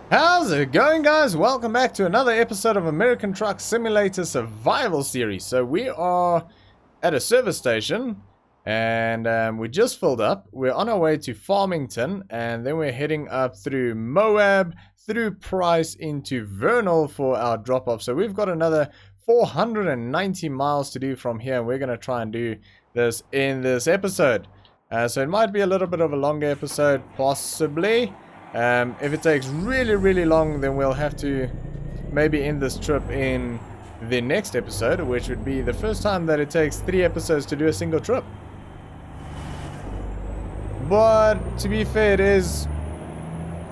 How's it going, guys? Welcome back to another episode of American Truck Simulator Survival Series. So we are at a service station and we just filled up. We're on our way to Farmington and then we're heading up through Moab, through Price into Vernal for our drop-off. So we've got another 490 miles to do from here, and we're going to try and do this in this episode. So it might be a little bit of a longer episode, possibly. If it takes really long, then we'll have to maybe end this trip in the next episode, which would be the first time that it takes 3 episodes to do a single trip. But to be fair, it is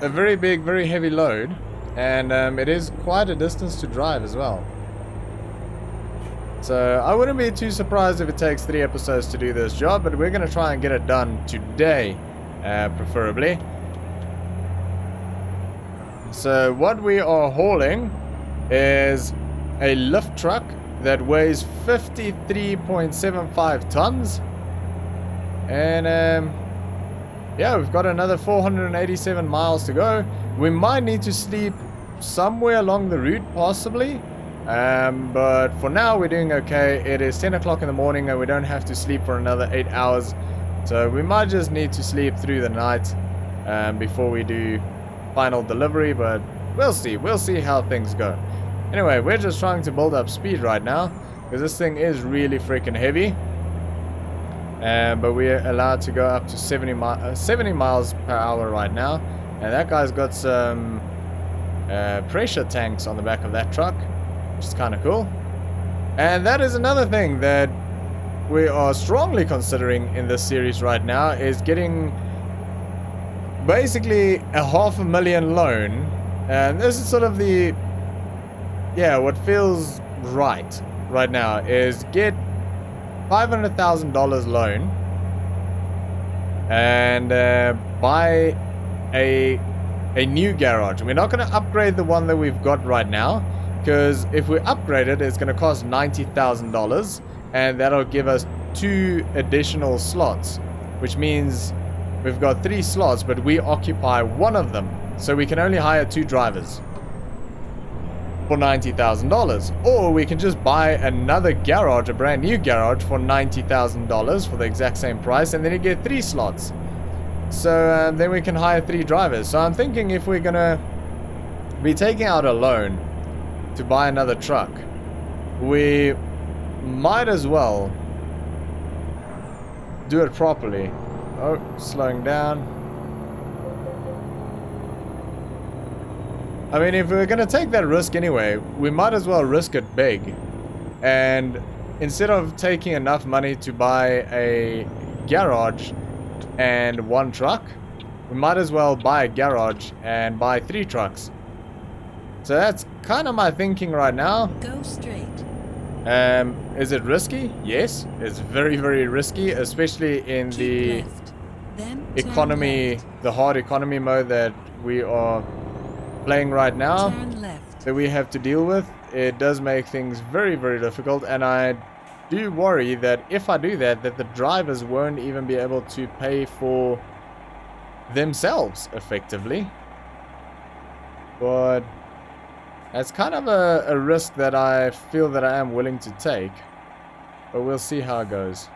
a very big, very heavy load, and it is quite a distance to drive as well. So I wouldn't be too surprised if it takes 3 episodes to do this job, but we're going to try and get it done today, preferably. So what we are hauling is a lift truck that weighs 53.75 tons. And yeah, we've got another 487 miles to go. We might need to sleep somewhere along the route, possibly. But for now, we're doing okay. It is 10 o'clock in the morning and we don't have to sleep for another 8 hours. So we might just need to sleep through the night before we do final delivery, but we'll see how things go. Anyway, we're just trying to build up speed right now because this thing is really freaking heavy, but we're allowed to go up to 70 miles per hour right now, and that guy's got some pressure tanks on the back of that truck, which is kind of cool. And that is another thing that we are strongly considering in this series right now, is getting basically a $500,000 loan. And this is sort of the, yeah, what feels right now is get $500,000 loan and buy a new garage. We're not going to upgrade the one that we've got right now, because if we upgrade it, it's going to cost $90,000, and that'll give us 2 additional slots, which means we've got 3 slots, but we occupy one of them. So we can only hire 2 drivers for $90,000. Or we can just buy another garage, a brand new garage, for $90,000 for the exact same price, and then you get 3 slots. So then we can hire 3 drivers. So I'm thinking if we're going to be taking out a loan to buy another truck, we might as well do it properly. Oh, slowing down. I mean, if we're going to take that risk anyway, we might as well risk it big. And instead of taking enough money to buy a garage and 1 truck, we might as well buy a garage and buy 3 trucks. So that's kind of my thinking right now. Go straight. Is it risky? Yes, it's very risky, especially in the economy, the hard economy mode that we are playing right now, that we have to deal with. It does make things very difficult, and I do worry that if I do that, that the drivers won't even be able to pay for themselves effectively. But that's kind of a risk that I feel that I am willing to take, but we'll see how it goes.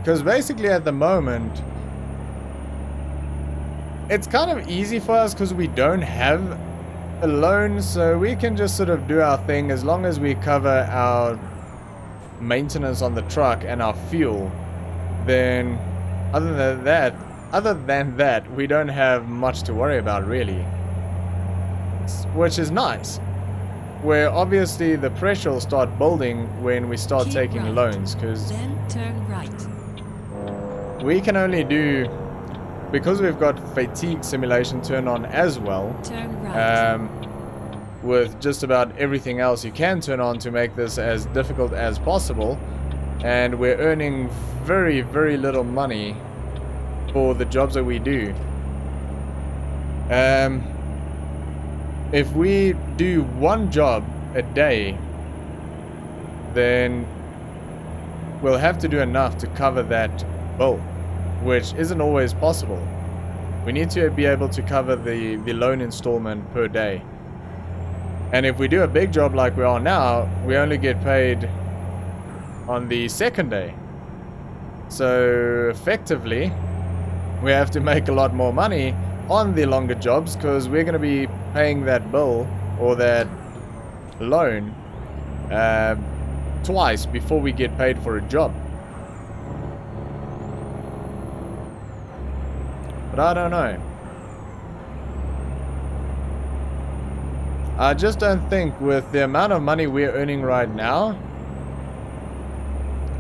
Because basically at the moment, it's kind of easy for us because we don't have a loan, so we can just sort of do our thing as long as we cover our maintenance on the truck and our fuel. Then other than that, we don't have much to worry about really, which is nice. Where obviously the pressure will start building when we start taking loans, because then turn right. We can only do, because we've got fatigue simulation turned on as well, turn right. with just about everything else you can turn on to make this as difficult as possible, and we're earning very little money for the jobs that we do. If we do one job a day, then we'll have to do enough to cover that bill, which isn't always possible. We need to be able to cover the loan installment per day. And if we do a big job like we are now, we only get paid on the second day. So effectively, we have to make a lot more money on the longer jobs because we're going to be paying that bill or that loan twice before we get paid for a job. But I don't know. I just don't think with the amount of money we're earning right now,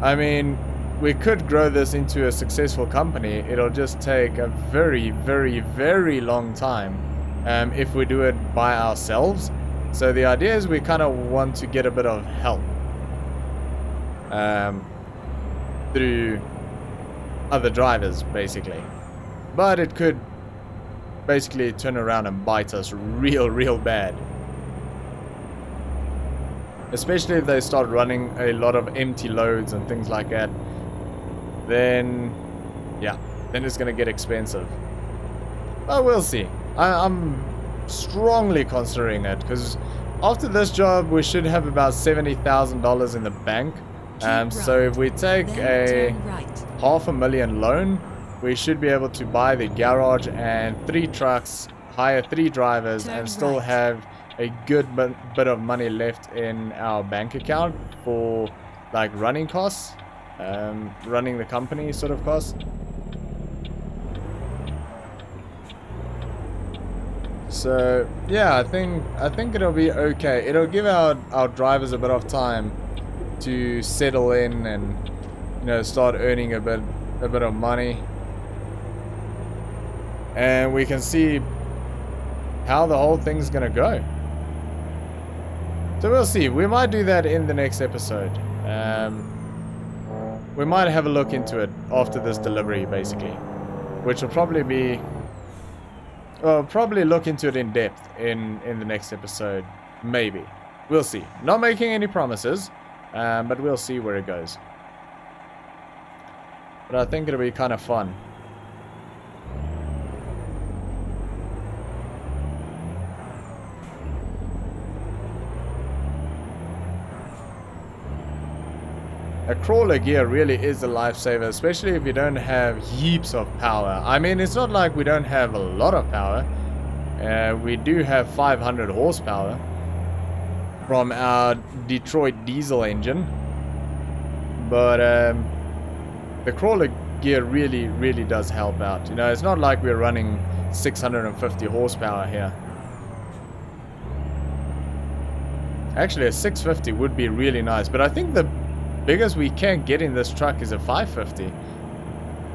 I mean, we could grow this into a successful company. It'll just take a very, very, very long time if we do it by ourselves. So the idea is we kind of want to get a bit of help through other drivers, basically. But it could basically turn around and bite us real bad. Especially if they start running a lot of empty loads and things like that. Then, yeah, then it's going to get expensive. But we'll see. I'm strongly considering it because after this job, we should have about $70,000 in the bank. So if we take a $500,000 loan, we should be able to buy the garage and 3 trucks, hire 3 drivers, and still have a good bit of money left in our bank account for like running costs, running the company sort of costs. So yeah, I think it'll be okay. It'll give our drivers a bit of time to settle in and, you know, start earning a bit of money, and we can see how the whole thing's gonna go. So we'll see. We might do that in the next episode. We might have a look into it after this delivery, basically, which will probably be, well, probably look into it in depth in the next episode, maybe. We'll see. Not making any promises, but we'll see where it goes. But I think it'll be kind of fun. A crawler gear really is a lifesaver, especially if you don't have heaps of power. I mean, it's not like we don't have a lot of power. We do have 500 horsepower from our Detroit diesel engine. But the crawler gear really does help out. You know, it's not like we're running 650 horsepower here. Actually, a 650 would be really nice, but I think the biggest we can get in this truck is a 550.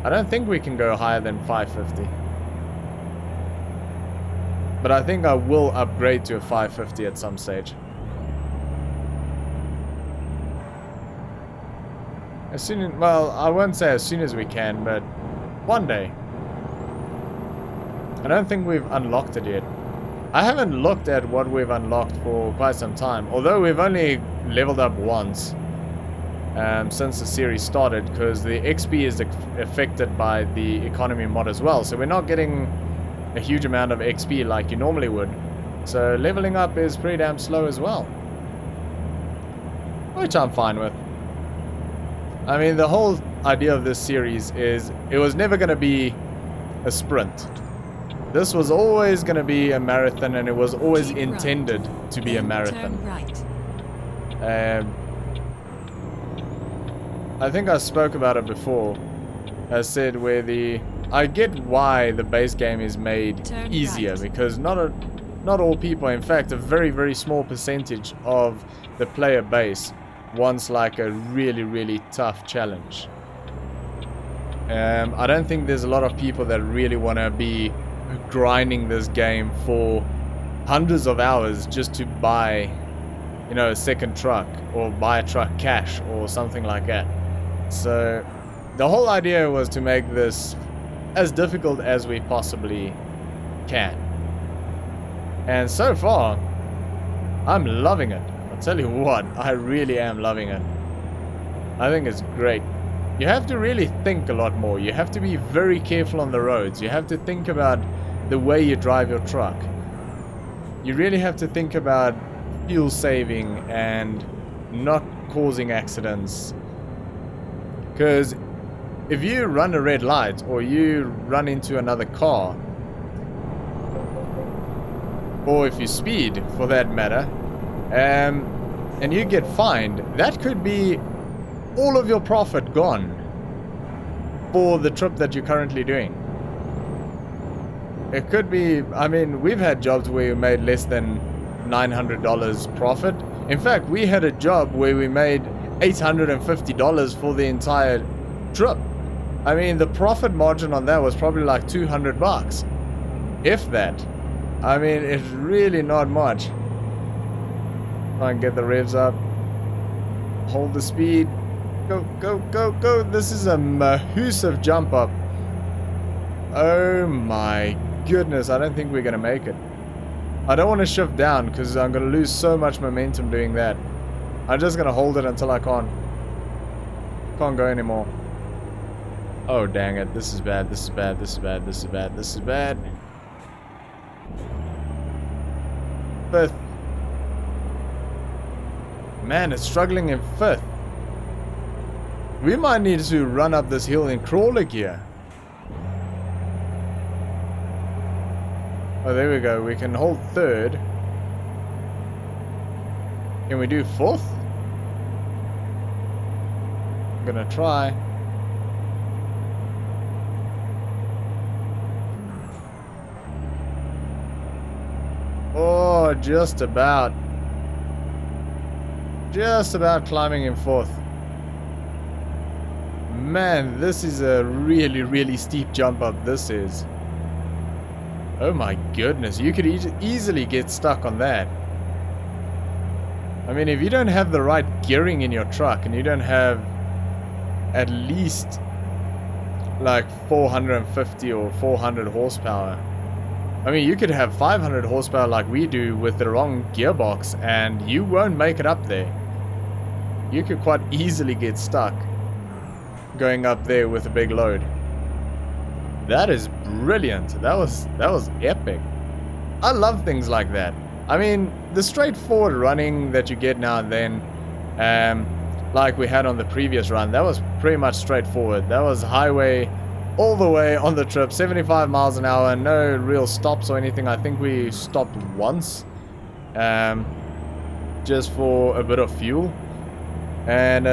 I don't think we can go higher than 550. But I think I will upgrade to a 550 at some stage. As soon as, well, I won't say as soon as we can, but one day. I don't think we've unlocked it yet. I haven't looked at what we've unlocked for quite some time, although we've only leveled up once. Since the series started, because the XP is affected by the economy mod as well, so we're not getting a huge amount of XP like you normally would, so leveling up is pretty damn slow as well, which I'm fine with. I mean, the whole idea of this series is it was never going to be a sprint. This was always going to be a marathon, and it was always intended to be a marathon. I think I spoke about it before. I said where I get why the base game is made easier, because not all people, in fact a very small percentage of the player base wants like a really tough challenge. I don't think there's a lot of people that really want to be grinding this game for hundreds of hours just to buy, you know, a second truck or buy a truck cash or something like that. So the whole idea was to make this as difficult as we possibly can. And so far, I'm loving it. I'll tell you what, I really am loving it. I think it's great. You have to really think a lot more. You have to be very careful on the roads. You have to think about the way you drive your truck. You really have to think about fuel saving and not causing accidents. Because if you run a red light or you run into another car, or if you speed for that matter, and you get fined, that could be all of your profit gone for the trip that you're currently doing. It could be, I mean, we've had jobs where we made less than $900 profit. In fact, we had a job where we made $850 for the entire trip. I mean, the profit margin on that was probably like $200, if that. I mean, it's really not much. Try and get the revs up. Hold the speed. Go, go, go, go. This is a massive jump up. Oh my goodness, I don't think we're going to make it. I don't want to shift down because I'm going to lose so much momentum doing that. I'm just going to hold it until I can't go anymore. Oh, dang it. This is bad. This is bad. This is bad. This is bad. This is bad. Fifth. Man, it's struggling in fifth. We might need to run up this hill in crawler gear. Oh, there we go. We can hold third. Can we do fourth? I'm gonna try. Oh, just about. Just about climbing in fourth. Man, this is a really, really steep jump up. This is. Oh my goodness, you could easily get stuck on that. I mean, if you don't have the right gearing in your truck and you don't have at least like 450 or 400 horsepower. I mean, you could have 500 horsepower like we do with the wrong gearbox and you won't make it up there. You could quite easily get stuck going up there with a big load. That is brilliant. That was epic. I love things like that. I mean, the straightforward running that you get now and then, like we had on the previous run, that was pretty much straightforward. That was highway all the way on the trip, 75 miles an hour, no real stops or anything. I think we stopped once, just for a bit of fuel. And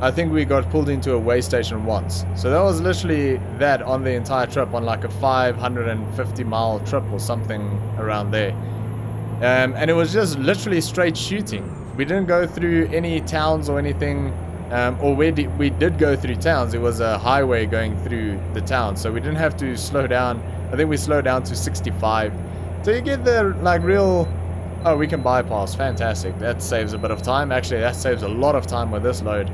I think we got pulled into a way station once. So that was literally that on the entire trip, on like a 550 mile trip or something around there. And it was just literally straight shooting. We didn't go through any towns or anything, or we did go through towns. It was a highway going through the town, so we didn't have to slow down. I think we slowed down to 65. So you get the like real, oh, we can bypass, fantastic. That saves a bit of time. Actually, that saves a lot of time with this load.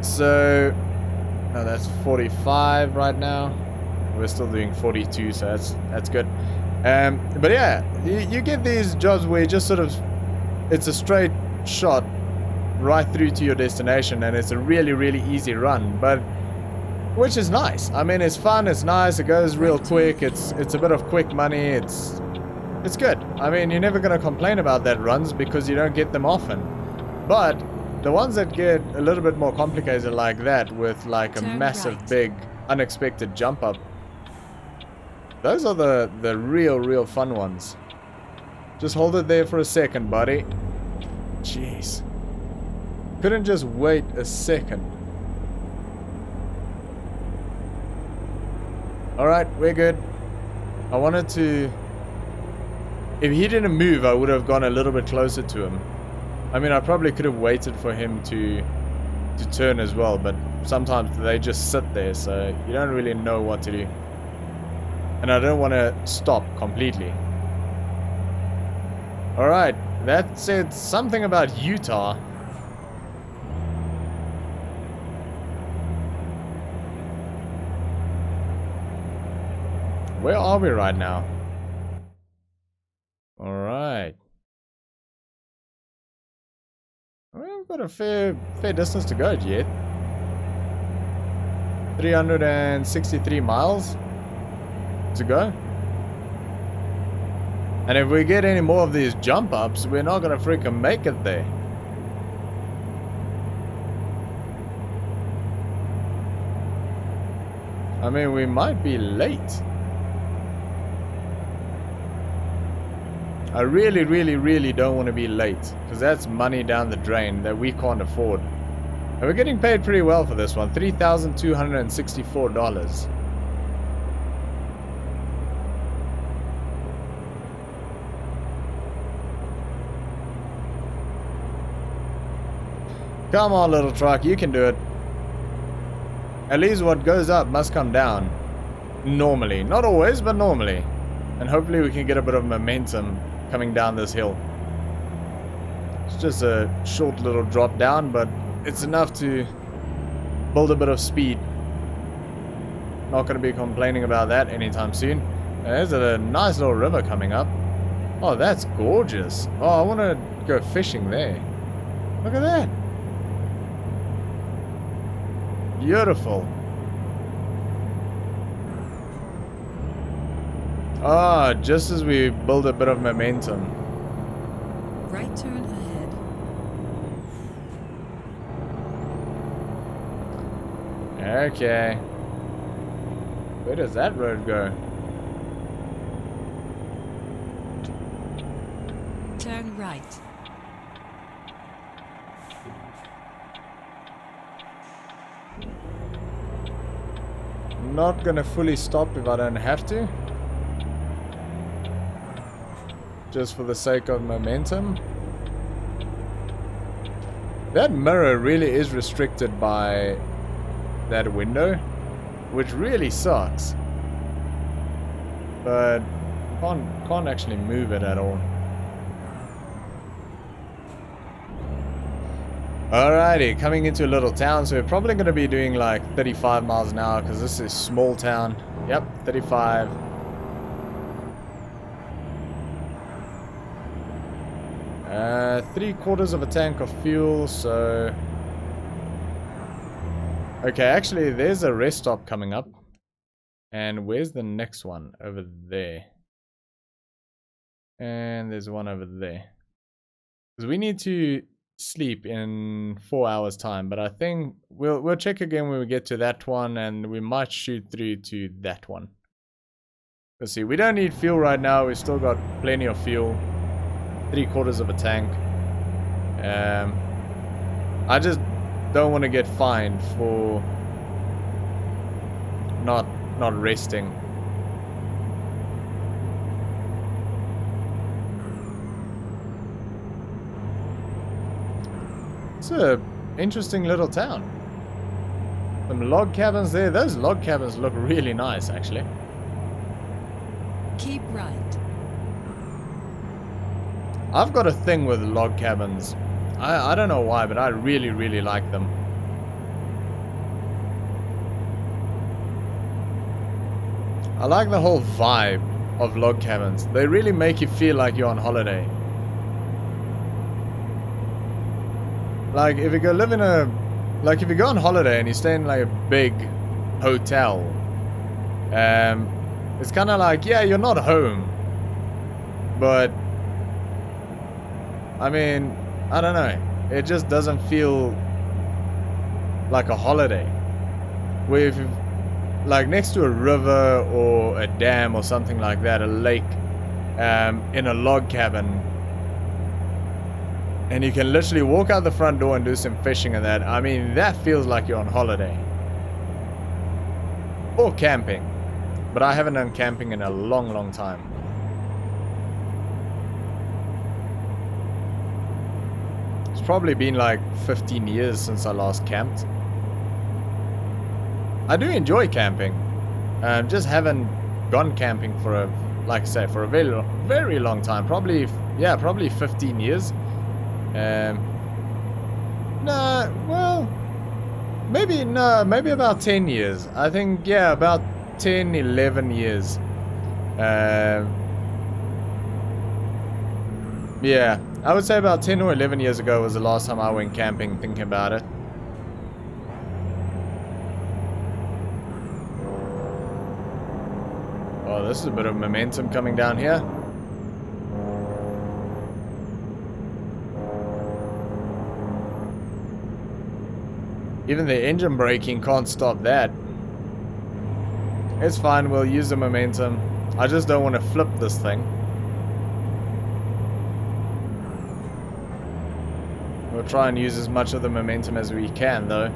So no, that's 45 right now. We're still doing 42, so that's good. But yeah, you get these jobs where you just sort of, it's a straight shot right through to your destination, and it's a really, really easy run, but which is nice. I mean, it's fun, it's nice, it goes real quick, it's a bit of quick money, it's good. I mean, you're never gonna complain about that runs because you don't get them often. But the ones that get a little bit more complicated like that, with like a massive, big, unexpected jump up, those are the real fun ones. Just hold it there for a second, buddy. Jeez. Couldn't just wait a second. Alright, we're good. I wanted to... If he didn't move, I would have gone a little bit closer to him. I mean, I probably could have waited for him to turn as well, but sometimes they just sit there, so you don't really know what to do. And I don't want to stop completely. Alright, that said something about Utah. Where are we right now? Alright. Well, we've got a fair distance to go yet. 363 miles to go. And if we get any more of these jump ups, we're not gonna freaking make it there. I mean, we might be late. I really, really, really don't want to be late, because that's money down the drain that we can't afford. And we're getting paid pretty well for this one, $3,264. Come on, little truck, you can do it. At least what goes up must come down. Normally. Not always, but normally. And hopefully we can get a bit of momentum coming down this hill. It's just a short little drop down, but it's enough to build a bit of speed. Not going to be complaining about that anytime soon. There's a nice little river coming up. Oh, that's gorgeous. Oh, I want to go fishing there. Look at that. Beautiful. Ah, just as we build a bit of momentum. Right turn ahead. Okay. Where does that road go? Turn right. Not gonna fully stop if I don't have to. Just for the sake of momentum. That mirror really is restricted by that window, which really sucks. But can't actually move it at all. Alrighty, coming into a little town, so we're probably going to be doing like 35 miles an hour because this is small town. Yep, 35. Three-quarters of a tank of fuel, so... Okay, actually, there's a rest stop coming up. And where's the next one? Over there. And there's one over there. Because we need to sleep in 4 hours time, but I think we'll check again when we get to that one, and we might shoot through to that one. Let's see, we don't need fuel right now. We've still got plenty of fuel. Three-quarters of a tank. I just don't want to get fined for not resting. It's a interesting little town. Some log cabins there. Those log cabins look really nice, actually. Keep right. I've got a thing with log cabins. I don't know why, but I really, really like them. I like the whole vibe of log cabins. They really make you feel like you're on holiday. Like, if you go live in a... Like, if you go on holiday and you stay in, like, a big hotel, it's kind of like, yeah, you're not home. But, I mean, I don't know. It just doesn't feel like a holiday. Where if you're, like, next to a river or a dam or something like that, a lake, in a log cabin, and you can literally walk out the front door and do some fishing and that. I mean, that feels like you're on holiday. Or camping. But I haven't done camping in a long, long time. It's probably been like 15 years since I last camped. I do enjoy camping. Just haven't gone camping for a, like I say, for a very, very long time. Probably 15 years. Maybe about 10 years. I think, yeah, about 10, 11 years Yeah, I would say about 10 or 11 years ago was the last time I went camping, thinking about it. Oh, this is a bit of momentum coming down here. Even the engine braking can't stop that. It's fine, we'll use the momentum. I just don't want to flip this thing. We'll try and use as much of the momentum as we can, though.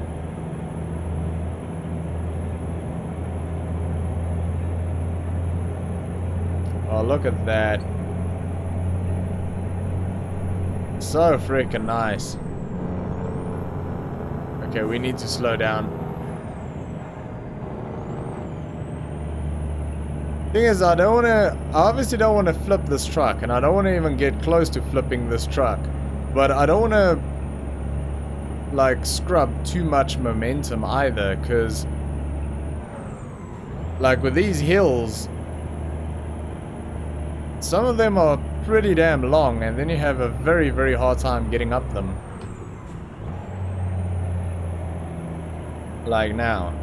Oh, look at that. So freaking nice. Okay, we need to slow down. Thing is, I obviously don't want to flip this truck, and I don't want to even get close to flipping this truck. But I don't want to, like, scrub too much momentum either, because, like, with these hills, some of them are pretty damn long, and then you have a very, very hard time getting up them. Like now.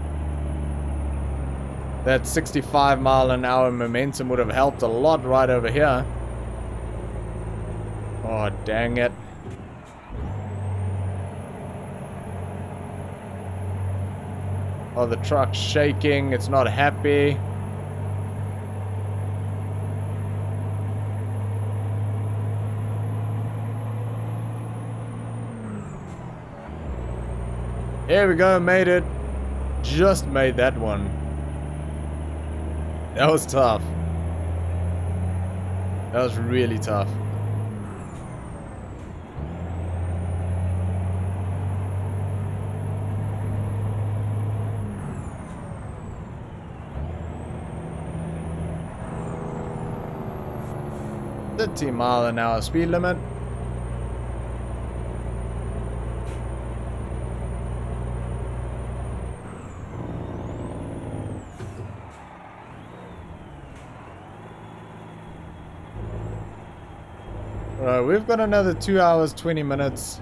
That 65-mile-an-hour momentum would have helped a lot right over here. Oh, dang it. Oh, the truck's shaking. It's not happy. There we go, made it. Just made that one. That was tough. That was really tough. The 30-mile-an-hour speed limit. We've got another 2 hours, 20 minutes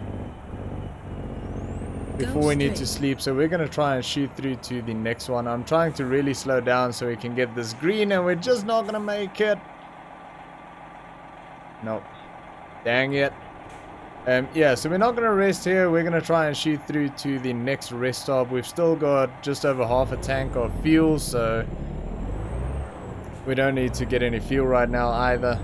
before we need to sleep, so we're going to try and shoot through to the next one. I'm trying to really slow down so we can get this green, and we're just not going to make it. Nope. Dang it. Yeah, so we're not going to rest here. We're going to try and shoot through to the next rest stop. We've still got just over half a tank of fuel, so we don't need to get any fuel right now either.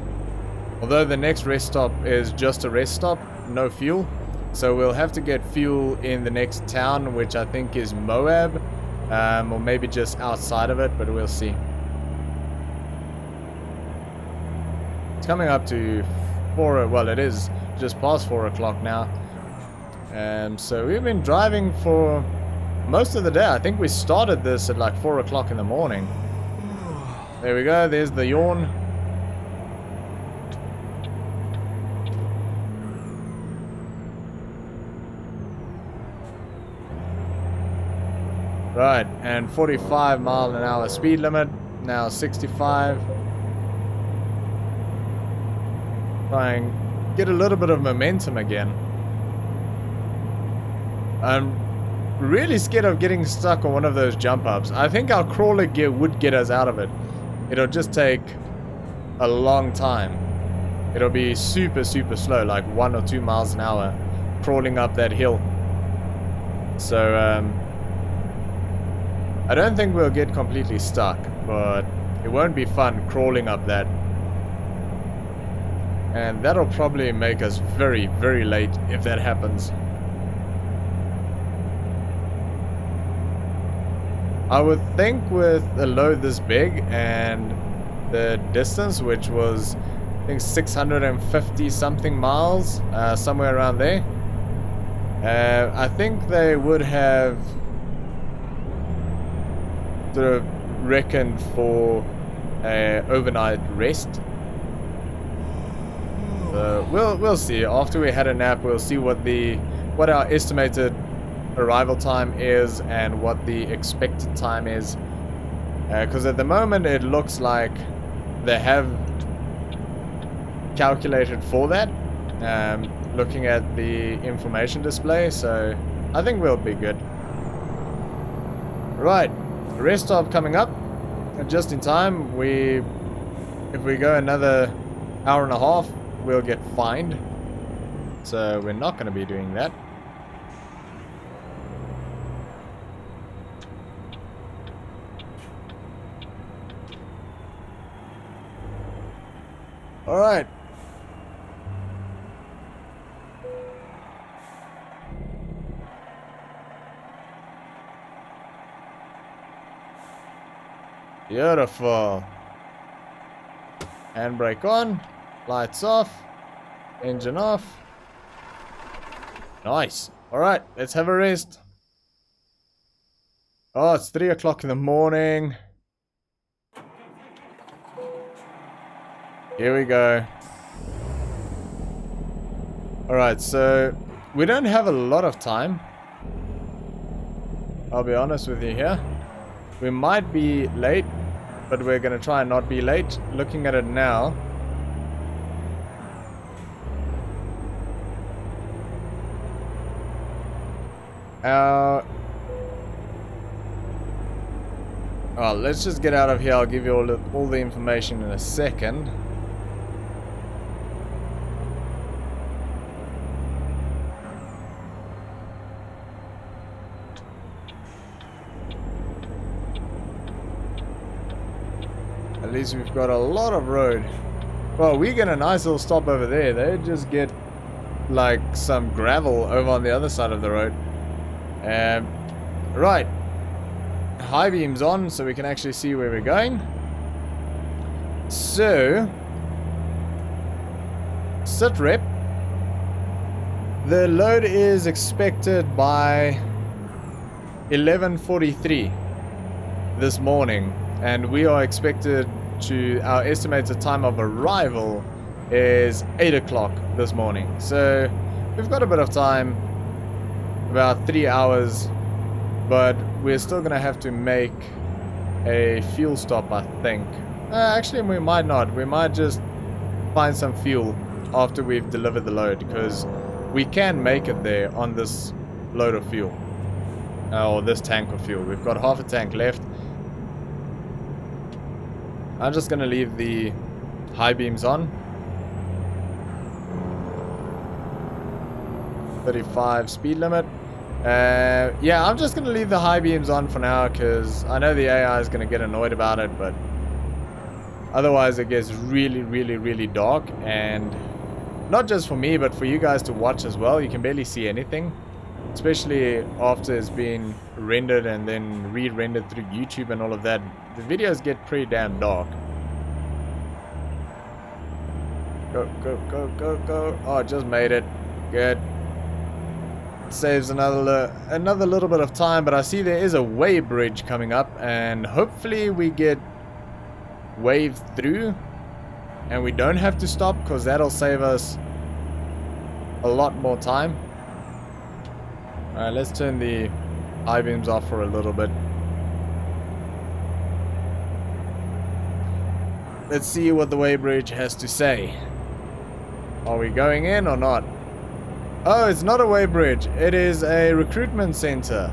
Although the next rest stop is just a rest stop, no fuel. So we'll have to get fuel in the next town, which I think is Moab. Or maybe just outside of it, but we'll see. It's coming up to 4, well, it is just past 4 o'clock now. So we've been driving for most of the day. I think we started this at like 4 o'clock in the morning. There we go, there's the yawn. Right, and 45-mile-an-hour speed limit, now 65. Try and get a little bit of momentum again. I'm really scared of getting stuck on one of those jump ups. I think our crawler gear would get us out of it. It'll just take a long time. It'll be super, super slow, like 1 or 2 miles an hour, crawling up that hill. So, I don't think we'll get completely stuck, but it won't be fun crawling up that. And that'll probably make us very, very late if that happens. I would think with a load this big and the distance, which was, I think, 650 something miles, somewhere around there, I think they would have sort of reckoned for overnight rest. We'll see. After we had a nap, we'll see what our estimated arrival time is and what the expected time is. Because at the moment it looks like they have calculated for that, looking at the information display, so I think we'll be good. Right, rest stop coming up, and just in time. If we go another hour and a half, we'll get fined, so we're not going to be doing that. All right. Beautiful. Handbrake on, lights off, engine off. Nice. All right, let's have a rest. Oh, it's 3 o'clock in the morning. Here we go. Alright, so we don't have a lot of time. I'll be honest with you here. We might be late, but we're going to try and not be late. Looking at it now. Oh, let's just get out of here. I'll give you all the information in a second. At least we've got a lot of road. Well, we get a nice little stop over there. They just get like some gravel over on the other side of the road. Right. High beams on so we can actually see where we're going. So, sit rep. The load is expected by 11:43 this morning, and we are expected to, our estimated time of arrival is 8 o'clock this morning. So we've got a bit of time, about 3 hours, but we're still gonna have to make a fuel stop, I think. Actually, we might not. We might just find some fuel after we've delivered the load, because we can make it there on this load of fuel, or this tank of fuel. We've got half a tank left. I'm just gonna leave the high beams on. 35 speed limit. Yeah, I'm just gonna leave the high beams on for now, because I know the AI is gonna get annoyed about it, but otherwise it gets really dark, and not just for me, but for you guys to watch as well. You can barely see anything, especially after it's been rendered and then re-rendered through YouTube and all of that. The videos get pretty damn dark. Go. Oh, I just made it. Good. Saves another little bit of time, but I see there is a wave bridge coming up, and hopefully we get wave through and we don't have to stop, because that'll save us a lot more time. Alright, let's turn the high beams off for a little bit. Let's see what the wave bridge has to say. Are we going in or not? Oh, it's not a way bridge. It is a recruitment center.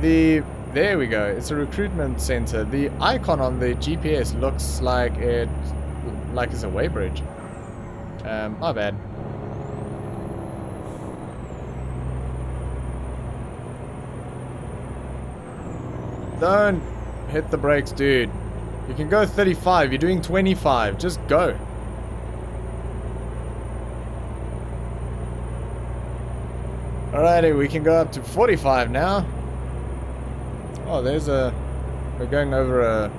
There we go. It's a recruitment center. The icon on the GPS looks like it's a way bridge. My bad. Don't hit the brakes, dude. You can go 35. You're doing 25. Just go. Alrighty, we can go up to 45 now. Oh, we're going over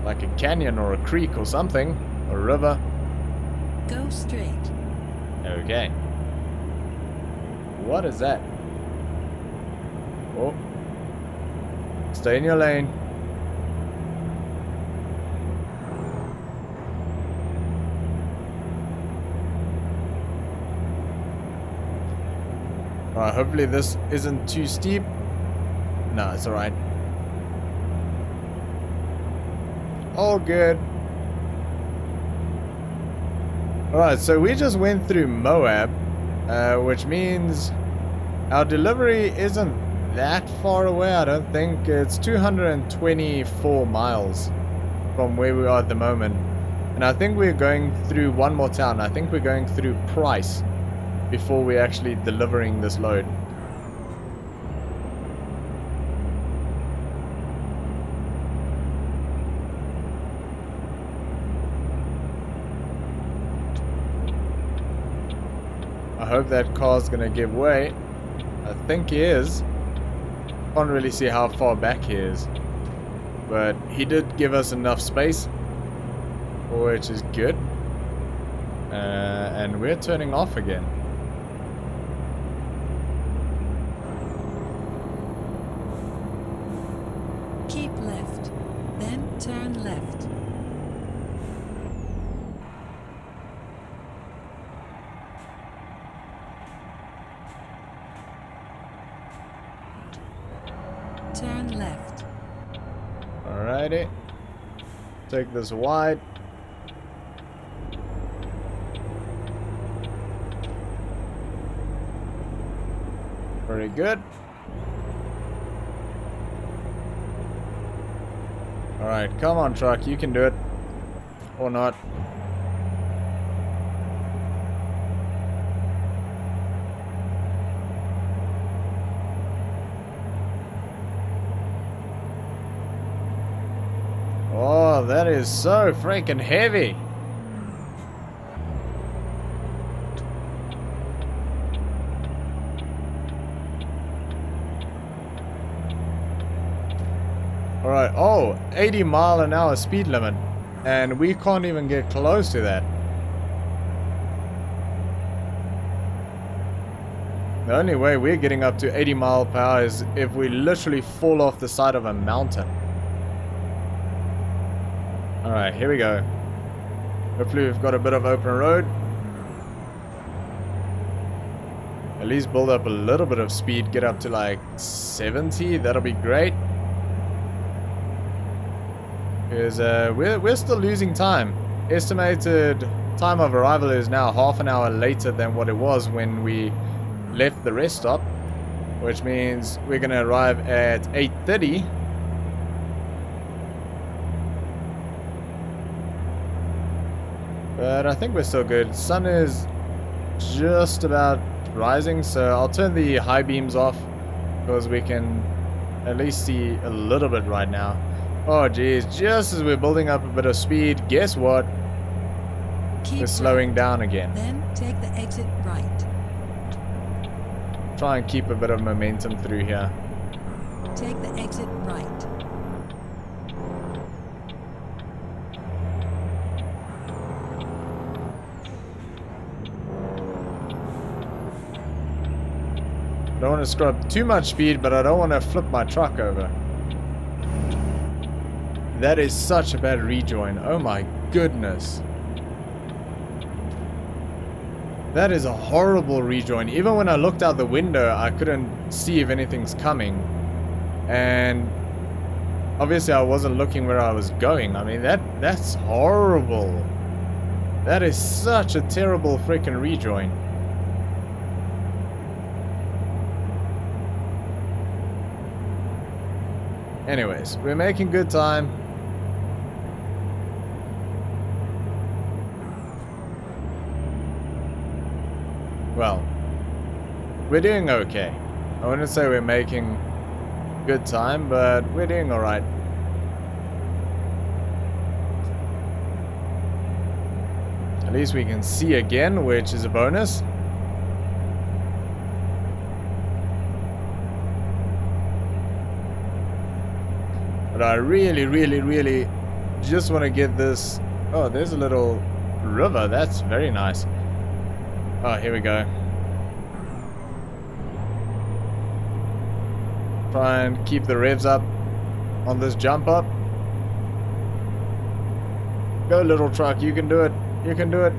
like a canyon or a creek or something, or a river. Go straight. Okay. What is that? Oh. Stay in your lane. Alright, hopefully this isn't too steep. No, it's alright. All good. Alright, so we just went through Moab, which means our delivery isn't that far away, I don't think. It's 224 miles from where we are at the moment. And I think we're going through one more town. I think we're going through Price before we're actually delivering this load. I hope that car's gonna give way. I think he is. Can't really see how far back he is. But he did give us enough space, which is good. And we're turning off again. Keep left, then turn left. Turn left. Alrighty. Take this wide. Very good. Alright, come on truck, you can do it. Or not. Oh, that is so freaking heavy. Alright, oh, 80-mile-an-hour speed limit. And we can't even get close to that. The only way we're getting up to 80 mile per hour is if we literally fall off the side of a mountain. Alright, here we go. Hopefully we've got a bit of open road. At least build up a little bit of speed, get up to like 70, that'll be great. Because we're still losing time. Estimated time of arrival is now half an hour later than what it was when we left the rest stop. Which means we're going to arrive at 8:30. But I think we're still good. Sun is just about rising, so I'll turn the high beams off because we can at least see a little bit right now. Oh geez, just as we're building up a bit of speed, guess what? We're slowing down again. Then take the exit right. Try and keep a bit of momentum through here. Take the exit right. I don't want to scrub too much speed, but I don't want to flip my truck over. That is such a bad rejoin. Oh my goodness. That is a horrible rejoin. Even when I looked out the window, I couldn't see if anything's coming. And obviously I wasn't looking where I was going. I mean, that's horrible. That is such a terrible freaking rejoin. Anyways, we're making good time. Well, we're doing okay. I wouldn't say we're making good time, but we're doing alright. At least we can see again, which is a bonus. But I really just want to get this. Oh, there's a little river. That's very nice. Oh, here we go. Try and keep the revs up on this jump up. Go, little truck. You can do it. You can do it.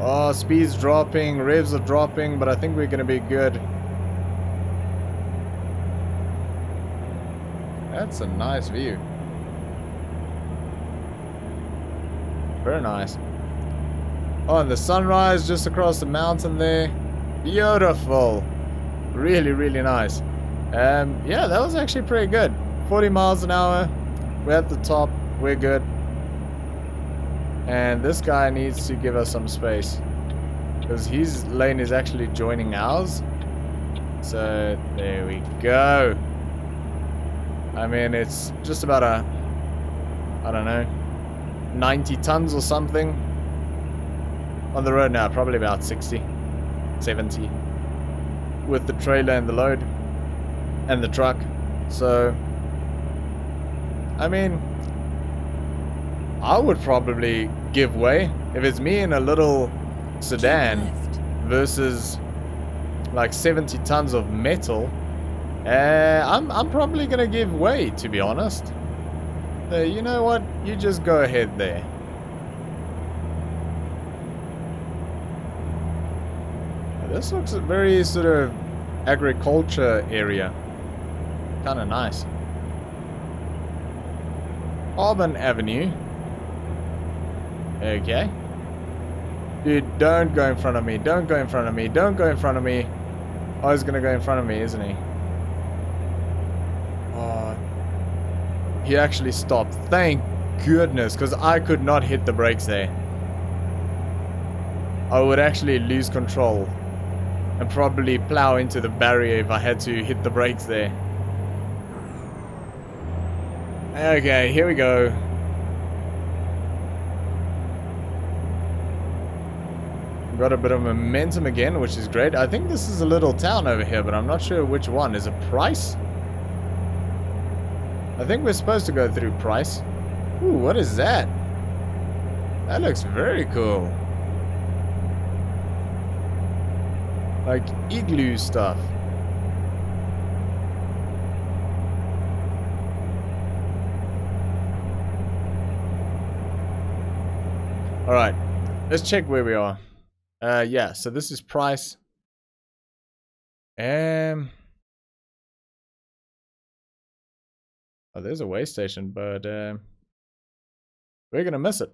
Oh, speed's dropping. Revs are dropping, but I think we're going to be good. That's a nice view. Very nice. Oh, and the sunrise just across the mountain there. Beautiful. Really, really nice. Yeah, that was actually pretty good. 40 miles an hour. We're at the top. We're good. And this guy needs to give us some space, because his lane is actually joining ours. So, there we go. I mean, it's just about a, I don't know, 90 tons or something on the road now. Probably about 60, 70 with the trailer and the load and the truck. So, I mean, I would probably give way if it's me in a little sedan versus like 70 tons of metal. I'm probably gonna give way, to be honest. You know what? You just go ahead there. This looks a very sort of agriculture area. Kind of nice. Auburn Avenue. Okay. Dude, don't go in front of me. Don't go in front of me. Don't go in front of me. Oh, he's gonna go in front of me, isn't he? Oh. He actually stopped. Thank goodness, because I could not hit the brakes there. I would actually lose control and probably plow into the barrier if I had to hit the brakes there. Okay, here we go. Got a bit of momentum again, which is great. I think this is a little town over here, but I'm not sure which one. Is it Price? I think we're supposed to go through Price. Ooh, what is that? That looks very cool. Like igloo stuff. Alright, let's check where we are. Yeah, so this is Price. Oh, there's a way station, but we're gonna miss it.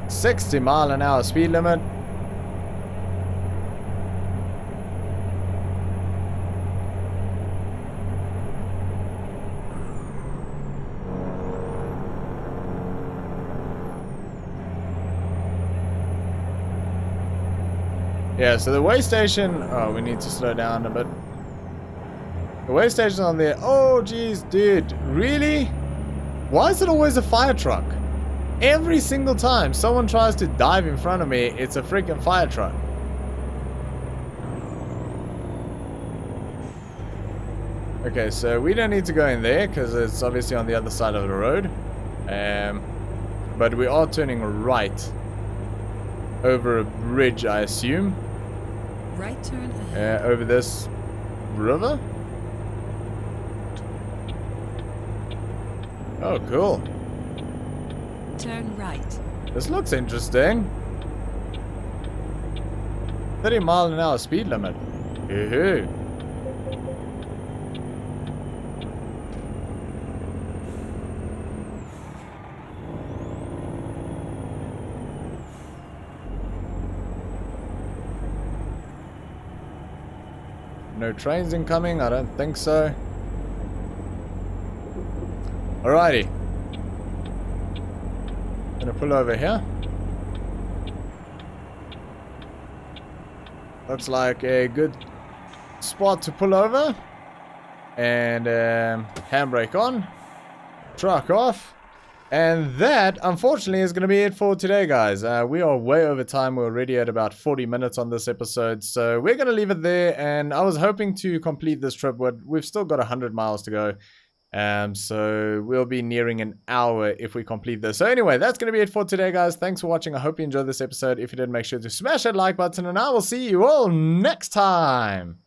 $60-mile-an-hour speed limit. Yeah, so the way station... Oh, we need to slow down a bit. The way station's on there. Oh, jeez, dude. Really? Why is it always a fire truck? Every single time someone tries to dive in front of me, it's a freaking fire truck. Okay, so we don't need to go in there because it's obviously on the other side of the road. But we are turning right over a bridge, I assume. Right turn ahead. Over this river. Oh, cool. Turn right. This looks interesting. 30-mile-an-hour speed limit. Yoo-hoo. No trains incoming? I don't think so. Alrighty. Gonna pull over here. Looks like a good spot to pull over. And handbrake on. Truck off. And that, unfortunately, is going to be it for today, guys. We are way over time. We're already at about 40 minutes on this episode. So we're going to leave it there. And I was hoping to complete this trip, but we've still got 100 miles to go. So we'll be nearing an hour if we complete this. So anyway, that's going to be it for today, guys. Thanks for watching. I hope you enjoyed this episode. If you did, make sure to smash that like button. And I will see you all next time.